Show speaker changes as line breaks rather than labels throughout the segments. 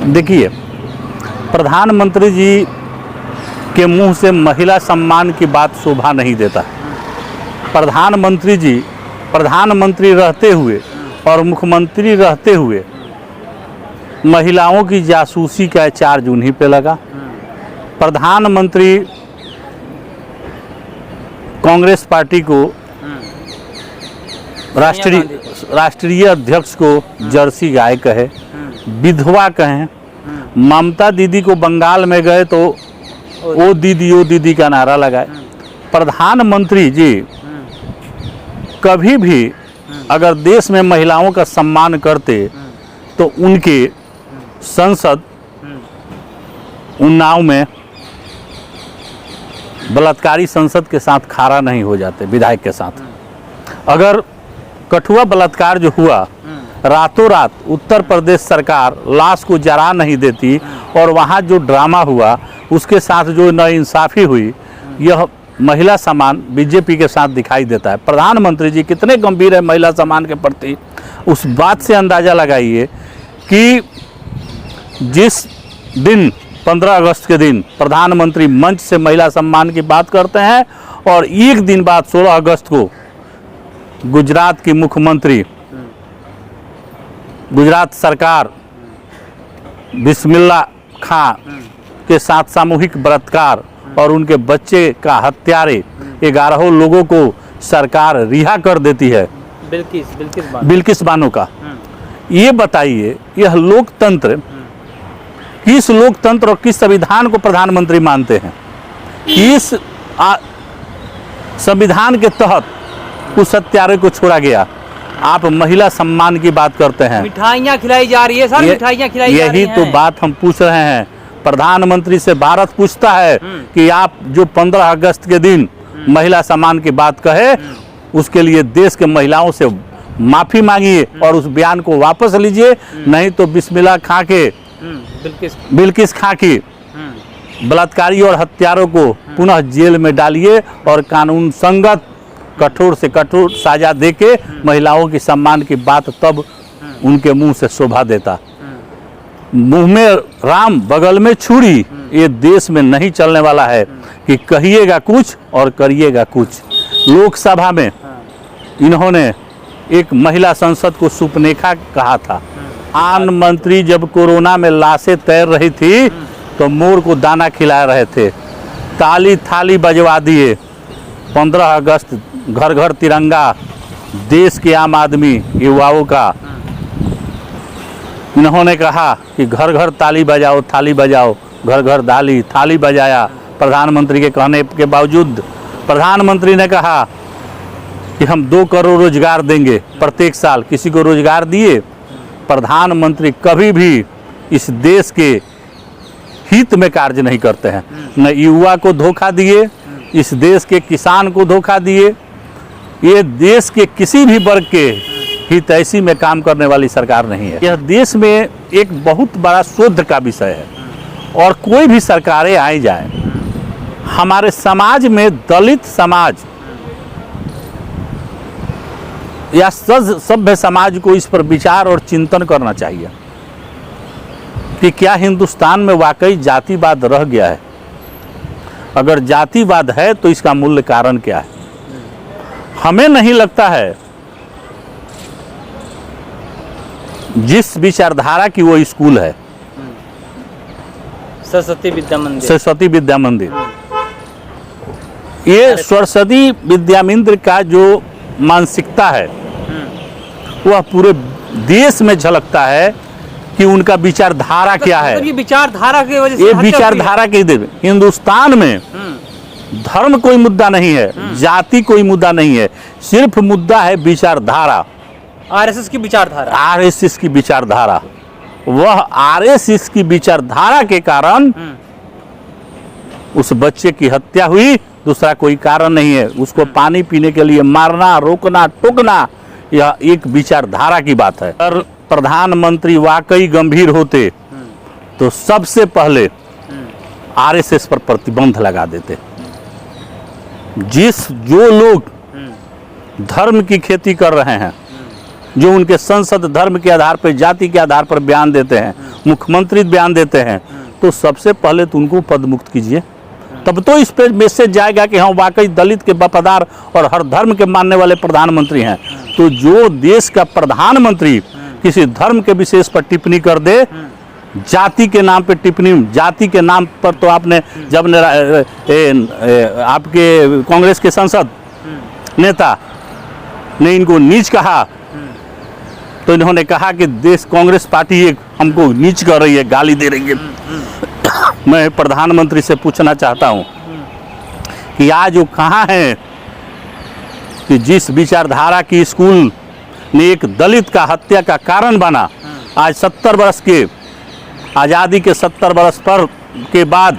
देखिए, प्रधानमंत्री जी के मुंह से महिला सम्मान की बात शोभा नहीं देता। प्रधानमंत्री जी प्रधानमंत्री रहते हुए और मुख्यमंत्री रहते हुए महिलाओं की जासूसी का चार्ज उन्हीं पे लगा। प्रधानमंत्री कांग्रेस पार्टी को राष्ट्रीय अध्यक्ष को जर्सी गाय कहे, विधवा कहें। ममता दीदी को बंगाल में गए तो ओ दीदी का नारा लगाए। प्रधानमंत्री जी कभी भी अगर देश में महिलाओं का सम्मान करते तो उनके संसद उन्नाव में बलात्कारी संसद के साथ खड़ा नहीं हो जाते, विधायक के साथ। अगर कठुआ बलात्कार जो हुआ, रातों रात उत्तर प्रदेश सरकार लाश को जला नहीं देती और वहाँ जो ड्रामा हुआ उसके साथ जो नाइंसाफ़ी हुई, यह महिला सम्मान बीजेपी के साथ दिखाई देता है। प्रधानमंत्री जी कितने गंभीर है महिला सम्मान के प्रति, उस बात से अंदाज़ा लगाइए कि जिस दिन 15 अगस्त के दिन प्रधानमंत्री मंच से महिला सम्मान की बात करते हैं और एक दिन बाद 16 अगस्त को गुजरात की मुख्यमंत्री, गुजरात सरकार बिस्मिल्ला खां के साथ सामूहिक बलात्कार और उनके बच्चे का हत्यारे 11 लोगों को सरकार रिहा कर देती है, बिल्किस बानो का। ये बताइए, यह लोकतंत्र, किस लोकतंत्र और किस संविधान को प्रधानमंत्री मानते हैं? किस संविधान के तहत उस हत्यारे को छोड़ा गया? आप महिला सम्मान की बात करते हैं,
मिठाइयाँ खिलाई जा रही है सर, मिठाइयाँ खिलाई जा रही हैं।
यही तो बात हम पूछ रहे हैं। प्रधानमंत्री से भारत पूछता है कि आप जो 15 अगस्त के दिन महिला सम्मान की बात कहे, उसके लिए देश के महिलाओं से माफ़ी मांगिए और उस बयान को वापस लीजिए, नहीं तो बिस्मिल्ला खां के बिल्किस खां की बलात्कारी और हत्यारों को पुनः जेल में डालिए और कानून संगत कठोर से कठोर सजा देके महिलाओं की सम्मान की बात तब उनके मुंह से शोभा देता। मुंह में राम बगल में छुरी, ये देश में नहीं चलने वाला है कि कहिएगा कुछ और करिएगा कुछ। लोकसभा में इन्होंने एक महिला सांसद को सुपनेखा कहा था। आन मंत्री जब कोरोना में लाशें तैर रही थी तो मोर को दाना खिला रहे थे। ताली थाली बजवा दिए। 15 अगस्त घर घर तिरंगा, देश के आम आदमी युवाओं का। इन्होंने कहा कि घर घर ताली बजाओ, थाली बजाओ, घर घर थाली बजाया। प्रधानमंत्री के कहने के बावजूद प्रधानमंत्री ने कहा कि हम 2 करोड़ रोजगार देंगे प्रत्येक साल। किसी को रोजगार दिए? प्रधानमंत्री कभी भी इस देश के हित में कार्य नहीं करते हैं। न युवा को धोखा दिए, इस देश के किसान को धोखा दिए। ये देश के किसी भी वर्ग के हितैषी में काम करने वाली सरकार नहीं है। यह देश में एक बहुत बड़ा शोध का विषय है और कोई भी सरकारें आई जाए, हमारे समाज में दलित समाज या सभ्य समाज को इस पर विचार और चिंतन करना चाहिए कि क्या हिंदुस्तान में वाकई जातिवाद रह गया है। अगर जातिवाद है तो इसका मूल कारण क्या है? हमें नहीं लगता है जिस विचारधारा की वो स्कूल है, सरस्वती विद्या मंदिर, ये सरस्वती विद्या मंदिर का जो मानसिकता है वह पूरे देश में झलकता है कि उनका विचारधारा क्या है।
ये विचारधारा की वजह से,
ये विचारधारा के हिंदुस्तान में धर्म कोई मुद्दा नहीं है, जाति कोई मुद्दा नहीं है, सिर्फ मुद्दा है विचारधारा।
आरएसएस की विचारधारा,
आरएसएस की विचारधारा। वह आरएसएस की विचारधारा के कारण उस बच्चे की हत्या हुई, दूसरा कोई कारण नहीं है। उसको पानी पीने के लिए मारना, रोकना, टोकना, यह एक विचारधारा की बात है। अगर प्रधानमंत्री वाकई गंभीर होते तो सबसे पहले आरएसएस पर प्रतिबंध लगा देते। जो लोग धर्म की खेती कर रहे हैं, जो उनके संसद धर्म के आधार पर, जाति के आधार पर बयान देते हैं, मुख्यमंत्री बयान देते हैं, तो सबसे पहले तो उनको पद मुक्त कीजिए। तब तो इस पे मैसेज जाएगा कि हाँ वाकई दलित के वफादार और हर धर्म के मानने वाले प्रधानमंत्री हैं। तो जो देश का प्रधानमंत्री किसी धर्म के विशेष पर टिप्पणी कर दे, जाति के नाम पे टिप्पणी, जाति के नाम पर तो आपने जब आपके कांग्रेस के संसद नेता ने इनको नीच कहा, तो इन्होंने कहा कि देश कांग्रेस पार्टी एक हमको नीच कर रही है, गाली दे रही है। मैं प्रधानमंत्री से पूछना चाहता हूं कि आज वो कहाँ है कि जिस विचारधारा की स्कूल ने एक दलित का हत्या का कारण बना, आज 70 वर्ष के आज़ादी के 70 वर्ष पर के बाद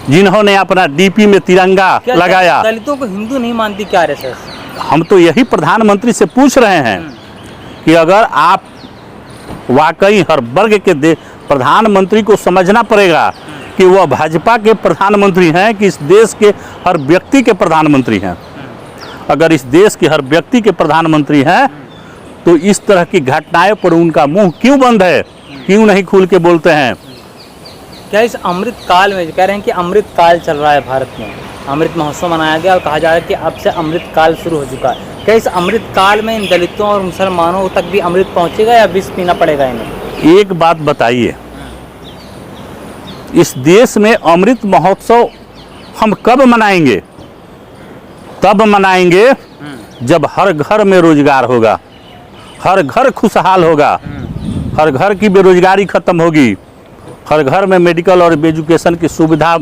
जिन्होंने अपना डीपी में तिरंगा लगाया,
दलितों को हिंदू नहीं मानती क्या आरएसएस?
हम तो यही प्रधानमंत्री से पूछ रहे हैं कि अगर आप वाकई हर वर्ग के प्रधानमंत्री को समझना पड़ेगा कि वह भाजपा के प्रधानमंत्री हैं कि इस देश के हर व्यक्ति के प्रधानमंत्री हैं। अगर इस देश के हर व्यक्ति के प्रधानमंत्री हैं तो इस तरह की घटनाएं पर उनका मुंह क्यों बंद है, क्यों नहीं खुल के बोलते हैं?
क्या इस अमृत काल में, कह रहे हैं कि अमृत काल चल रहा है भारत में, अमृत महोत्सव मनाया गया और कहा जा रहा है कि अब से अमृत काल शुरू हो चुका है, क्या इस अमृत काल में इन दलितों और मुसलमानों तक भी अमृत पहुंचेगा या विष पीना पड़ेगा इन्हें?
एक बात बताइए, इस देश में अमृत महोत्सव हम कब मनाएंगे? तब मनाएंगे जब हर घर में रोजगार होगा, हर घर खुशहाल होगा, हर घर की बेरोजगारी खत्म होगी, हर घर में मेडिकल और एजुकेशन की सुविधा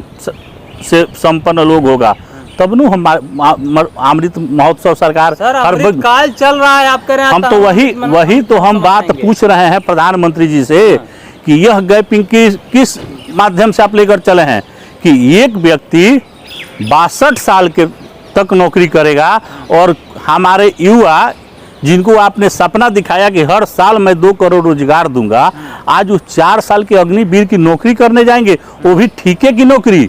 से संपन्न लोग होगा, तब नु हम अमृत महोत्सव सरकार हर
अमृत काल चल रहा है, आप कह रहे हैं।
हम तो वही तो हम बात पूछ रहे हैं प्रधानमंत्री जी से कि यह गैपिंग किस माध्यम से आप लेकर चले हैं कि एक व्यक्ति 62 साल के तक नौकरी करेगा और हमारे युवा जिनको आपने सपना दिखाया कि हर साल मैं 2 करोड़ रोजगार दूंगा, आज उस 4 साल के अग्निवीर की नौकरी करने जाएंगे, वो भी ठीके की नौकरी।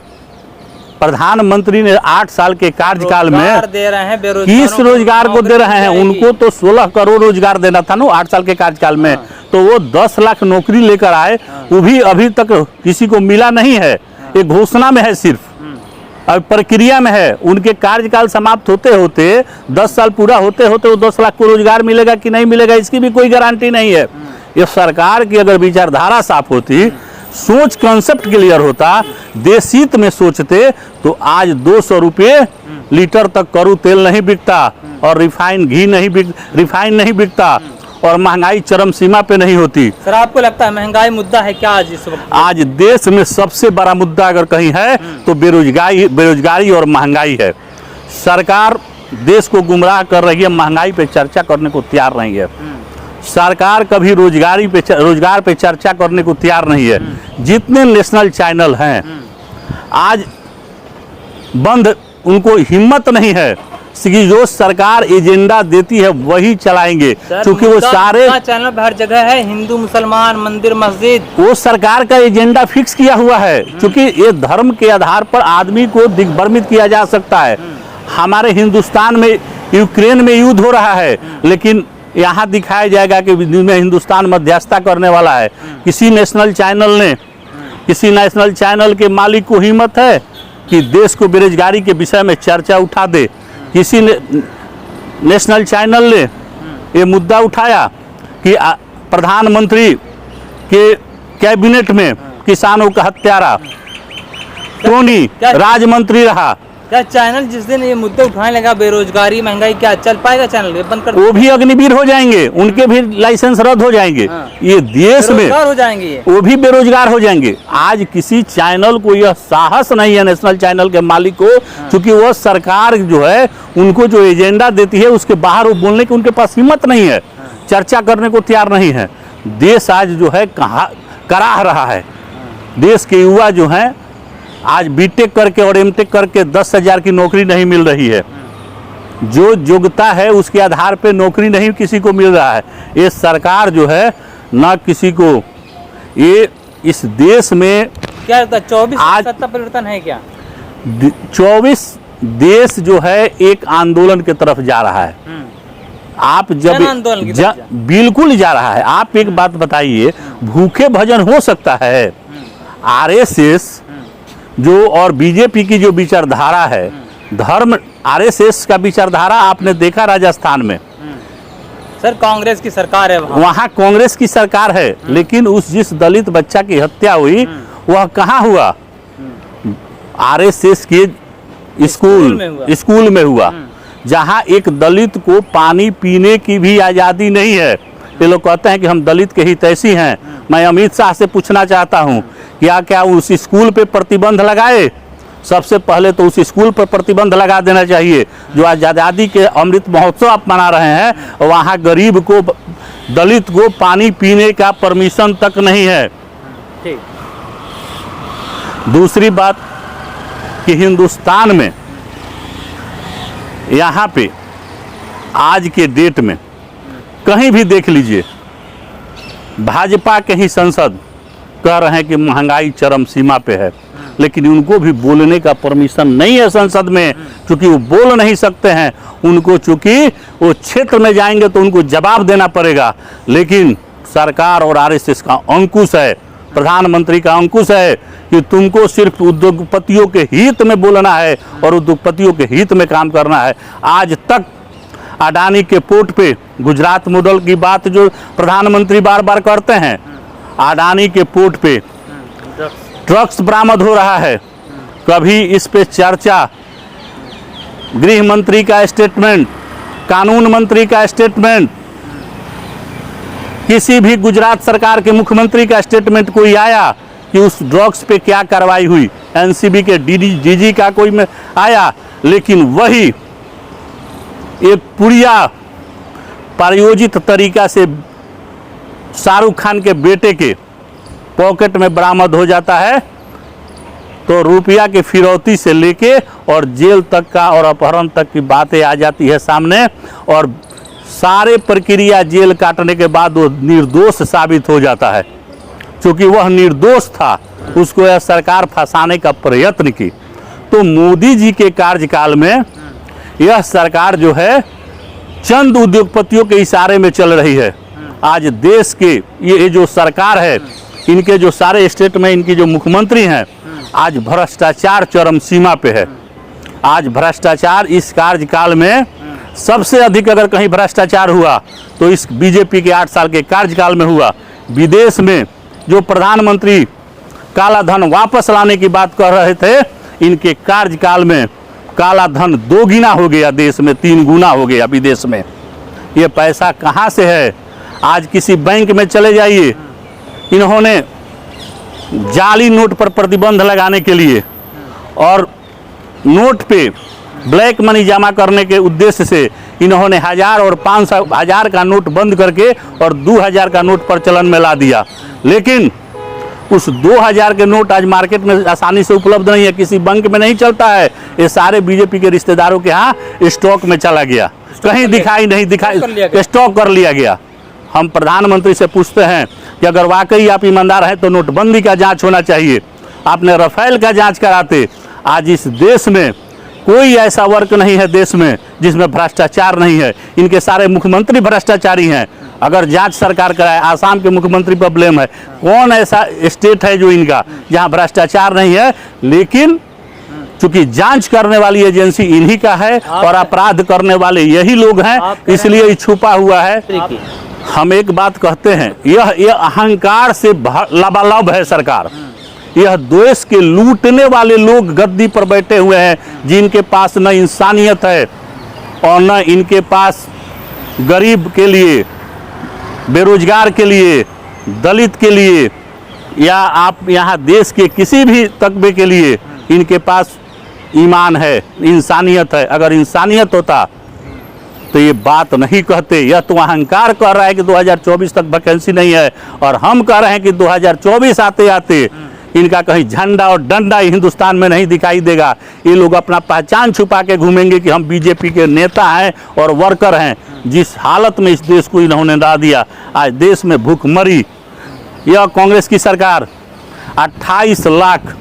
प्रधानमंत्री ने 8 साल के कार्यकाल में
दे रहे हैं,
किस रोजगार को दे रहे हैं? उनको तो 16 करोड़ रोजगार देना था ना 8 साल के कार्यकाल में, तो वो 10 लाख नौकरी लेकर आए, वो भी अभी तक किसी को मिला नहीं है, एक घोषणा में है सिर्फ, और प्रक्रिया में है। उनके कार्यकाल समाप्त होते होते 10 साल पूरा होते होते वो 10 लाख को रोजगार मिलेगा कि नहीं मिलेगा इसकी भी कोई गारंटी नहीं है। ये सरकार की अगर विचारधारा साफ होती, सोच कंसेप्ट क्लियर होता, देश हित में सोचते, तो आज 200 रुपये लीटर तक करू तेल नहीं बिकता और रिफाइन नहीं बिकता और महंगाई चरम सीमा पे नहीं होती।
सर आपको लगता है महंगाई मुद्दा है क्या आज इस वक्त?
आज देश में सबसे बड़ा मुद्दा अगर कहीं है तो बेरोजगारी और महंगाई है। सरकार देश को गुमराह कर रही है, महंगाई पे चर्चा करने को तैयार नहीं है। सरकार कभी रोजगार पे चर्चा करने को तैयार नहीं है। जितने नेशनल चैनल हैं आज बंद, उनको हिम्मत नहीं है कि जो सरकार एजेंडा देती है वही चलाएंगे, क्योंकि वो सारे
चैनल हर जगह है, हिंदू मुसलमान मंदिर मस्जिद,
वो सरकार का एजेंडा फिक्स किया हुआ है, क्योंकि ये धर्म के आधार पर आदमी को दिग्भ्रमित किया जा सकता है। हमारे हिंदुस्तान में यूक्रेन में युद्ध हो रहा है, लेकिन यहाँ दिखाया जाएगा कि हिंदुस्तान मध्यस्थता करने वाला है। किसी नेशनल चैनल के मालिक को हिम्मत है कि देश को बेरोजगारी के विषय में चर्चा उठा दे? किसी नेशनल चैनल ने ये मुद्दा उठाया कि प्रधानमंत्री के कैबिनेट में किसानों का हत्यारा टोनी राज्य मंत्री रहा?
क्या चैनल जिस दिन ये मुद्दे उठाने लगा बेरोजगारी महंगाई, क्या चल पाएगा चैनल? बंद कर,
वो भी अग्निवीर हो जाएंगे, उनके भी लाइसेंस रद्द हो जाएंगे। ये देश में
हो जाएंगे,
वो भी बेरोजगार हो जाएंगे। आज किसी चैनल को यह साहस नहीं है, नेशनल चैनल के मालिक को, क्योंकि वह सरकार जो है उनको जो एजेंडा देती है उसके बाहर वो बोलने की उनके पास हिम्मत नहीं है, चर्चा करने को तैयार नहीं है। देश आज जो है कराह रहा है। देश के युवा जो हैं आज बीटेक करके और एमटेक करके 10,000 की नौकरी नहीं मिल रही है। जो योग्यता है उसके आधार पे नौकरी नहीं किसी को मिल रहा है। ये सरकार जो है ना किसी को, ये इस देश में
क्या लगता है 24 आज सत्ता परिवर्तन है क्या?
24 देश जो है एक आंदोलन की तरफ जा रहा है। आप जब
जन आंदोलन की तरफ
बिल्कुल जा रहा है। आप एक बात बताइए, भूखे भजन हो सकता है? आरएसएस जो और बीजेपी की जो विचारधारा है, धर्म, आरएसएस का विचारधारा आपने देखा राजस्थान में,
सर कांग्रेस की सरकार है
वहाँ कांग्रेस की सरकार है, लेकिन उस जिस दलित बच्चा की हत्या हुई वह कहाँ हुआ? आरएसएस के स्कूल में हुआ, जहाँ एक दलित को पानी पीने की भी आज़ादी नहीं है। ये लोग कहते हैं कि हम दलित के हितैषी हैं। मैं अमित शाह से पूछना चाहता हूँ, क्या उस स्कूल पे प्रतिबंध लगाए? सबसे पहले तो उस स्कूल पर प्रतिबंध लगा देना चाहिए। जो आज आज़ादी के अमृत महोत्सव आप मना रहे हैं, वहाँ गरीब को, दलित को पानी पीने का परमिशन तक नहीं है।
ठीक।
दूसरी बात कि हिंदुस्तान में यहाँ पे आज के डेट में कहीं भी देख लीजिए, भाजपा के ही सांसद कह रहे हैं कि महंगाई चरम सीमा पे है, लेकिन उनको भी बोलने का परमिशन नहीं है संसद में, क्योंकि वो बोल नहीं सकते हैं। उनको चूंकि वो क्षेत्र में जाएंगे तो उनको जवाब देना पड़ेगा। लेकिन सरकार और आरएसएस का अंकुश है, प्रधानमंत्री का अंकुश है कि तुमको सिर्फ उद्योगपतियों के हित में बोलना है और उद्योगपतियों के हित में काम करना है। आज तक अडानी के पोर्ट पे गुजरात मॉडल की बात जो प्रधानमंत्री बार बार करते हैं, अडानी के पोर्ट पे ड्रग्स बरामद हो रहा है, कभी इस पे चर्चा, गृह मंत्री का स्टेटमेंट, कानून मंत्री का स्टेटमेंट, किसी भी गुजरात सरकार के मुख्यमंत्री का स्टेटमेंट कोई आया कि उस ड्रग्स पे क्या कार्रवाई हुई? एनसीबी के डीजी का कोई में आया? लेकिन वही एक पुड़िया प्रायोजित तरीका से शाहरुख खान के बेटे के पॉकेट में बरामद हो जाता है, तो रुपया की फिरौती से लेके और जेल तक का और अपहरण तक की बातें आ जाती है सामने, और सारे प्रक्रिया जेल काटने के बाद वो निर्दोष साबित हो जाता है। क्योंकि वह निर्दोष था, उसको यह सरकार फंसाने का प्रयत्न की। तो मोदी जी के कार्यकाल में यह सरकार जो है चंद उद्योगपतियों के इशारे में चल रही है। आज देश के ये जो सरकार है, इनके जो सारे स्टेट में इनकी जो मुख्यमंत्री हैं, आज भ्रष्टाचार चरम सीमा पे है। आज भ्रष्टाचार इस कार्यकाल में सबसे अधिक अगर कहीं भ्रष्टाचार हुआ तो इस बीजेपी के 8 साल के कार्यकाल में हुआ। विदेश में जो प्रधानमंत्री काला धन वापस लाने की बात कर रहे थे, इनके कार्यकाल में काला धन 2 गुना हो गया, देश में 3 गुना हो गया विदेश में। ये पैसा कहाँ से है? आज किसी बैंक में चले जाइए, इन्होंने जाली नोट पर प्रतिबंध लगाने के लिए और नोट पे ब्लैक मनी जमा करने के उद्देश्य से इन्होंने 1000 और 5,000 का नोट बंद करके और 2000 का नोट प्रचलन में ला दिया। लेकिन उस 2000 के नोट आज मार्केट में आसानी से उपलब्ध नहीं है, किसी बैंक में नहीं चलता है। ये सारे बीजेपी के रिश्तेदारों के यहाँ स्टॉक में चला गया, कहीं दिखाई नहीं, स्टॉक कर लिया गया। हम प्रधानमंत्री से पूछते हैं कि अगर वाकई आप ईमानदार हैं तो नोटबंदी का जांच होना चाहिए। आपने राफेल का जांच कराते। आज इस देश में कोई ऐसा वर्ग नहीं है देश में जिसमें भ्रष्टाचार नहीं है। इनके सारे मुख्यमंत्री भ्रष्टाचारी हैं। अगर जांच सरकार कराए, आसाम के मुख्यमंत्री पर ब्लेम है। कौन ऐसा स्टेट है जो इनका जहां भ्रष्टाचार नहीं है? लेकिन चूंकि जांच करने वाली एजेंसी इन्हीं का है और अपराध करने वाले यही लोग हैं, इसलिए ये छुपा हुआ है। हम एक बात कहते हैं, यह अहंकार से लबालब है सरकार। यह देश के लूटने वाले लोग गद्दी पर बैठे हुए हैं, जिनके पास न इंसानियत है और न इनके पास गरीब के लिए, बेरोजगार के लिए, दलित के लिए या आप यहाँ देश के किसी भी तबके के लिए इनके पास ईमान है, इंसानियत है। अगर इंसानियत होता तो ये बात नहीं कहते। यह तो अहंकार कह रहा है कि 2024 तक वैकेंसी नहीं है, और हम कह रहे हैं कि 2024 आते आते इनका कहीं झंडा और डंडा हिंदुस्तान में नहीं दिखाई देगा। ये लोग अपना पहचान छुपा के घूमेंगे कि हम बीजेपी के नेता हैं और वर्कर हैं। जिस हालत में इस देश को इन्होंने ला दिया, आज देश में भूखमरी। यह कांग्रेस की सरकार 28 लाख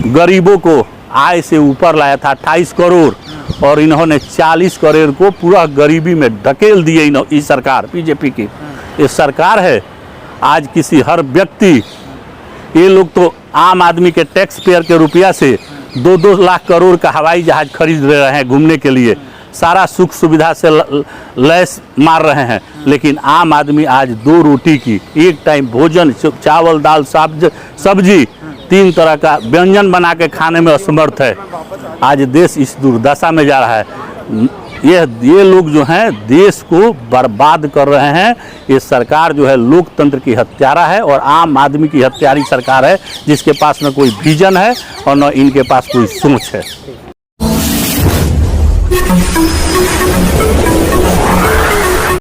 गरीबों को आय से ऊपर लाया था, 28 करोड़, और इन्होंने 40 करोड़ को पूरा गरीबी में ढकेल दिए इस सरकार बीजेपी की ये सरकार है। आज किसी हर व्यक्ति, ये लोग तो आम आदमी के टैक्स पेयर के रुपया से 2-2 लाख करोड़ का हवाई जहाज खरीद रहे हैं घूमने के लिए, सारा सुख सुविधा से लैस मार रहे हैं, लेकिन आम आदमी आज 2 रोटी की, एक टाइम भोजन, चावल दाल सब्जी 3 तरह का व्यंजन बना के खाने में असमर्थ है। आज देश इस दुर्दशा में जा रहा है। ये लोग जो हैं देश को बर्बाद कर रहे हैं। ये सरकार जो है लोकतंत्र की हत्यारा है और आम आदमी की हत्यारी सरकार है, जिसके पास न कोई विजन है और न इनके पास कोई सोच है।